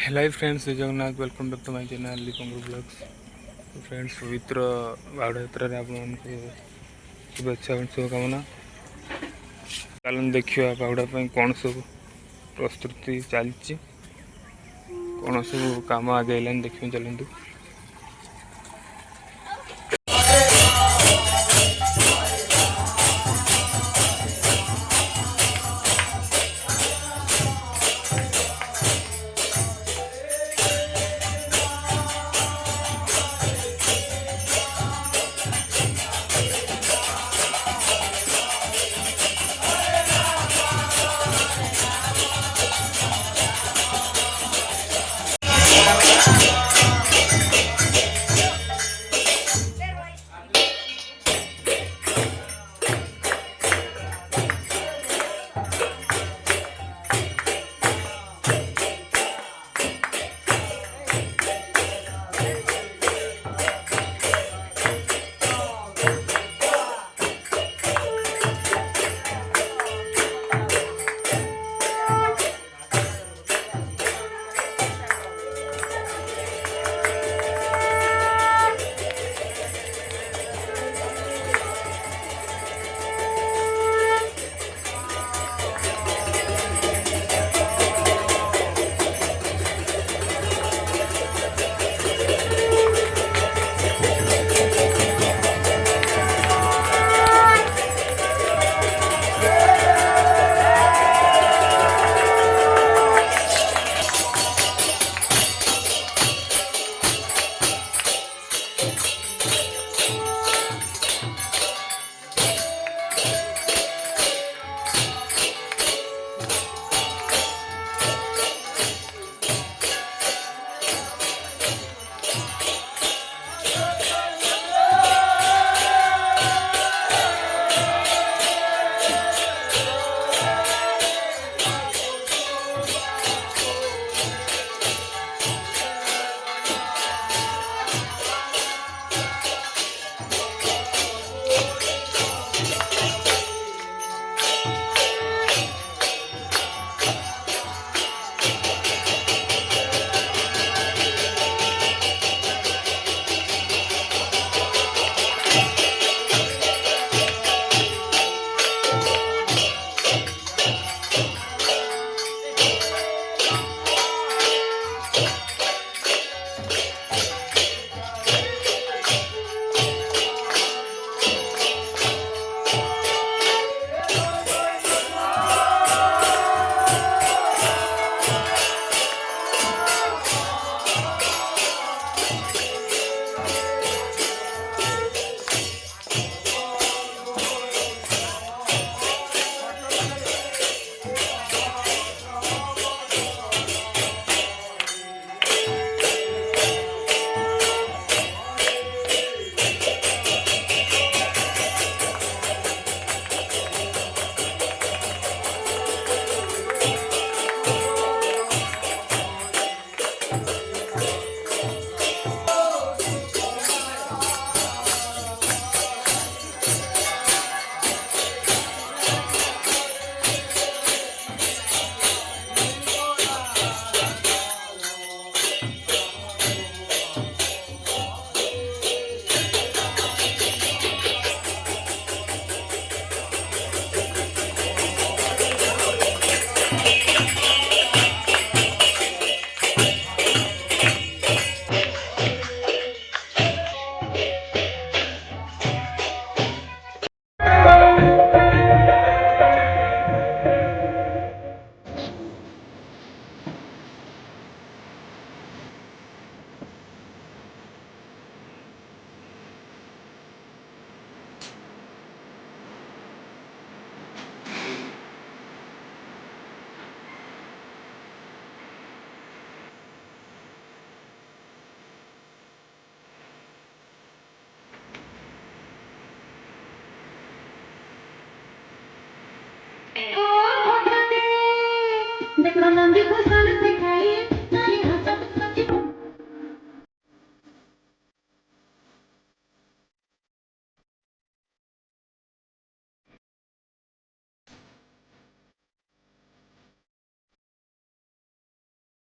Hello friends, Jagannath welcome back to my channel Dipankar blogs. तो friends, पवित्र बाहुड़ यात्रा आपको शुभेच्छा और शुभकामना। चलन देखिए बाहुड़ा कौन सब प्रस्तुति चलती, कौन सब कम आगे देखिए चलते। देखना नंदी को साल दिखाई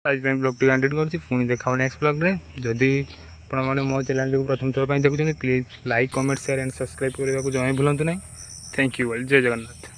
आज ब्लॉग टी एंड कर पुणी देखा नेक्स्ट ब्लॉग रे जदि आपने मो चैनल को प्रथम थर देखुं please like comment share and subscribe करने को जमा भूलु ना। थैंक यू जय जगन्नाथ।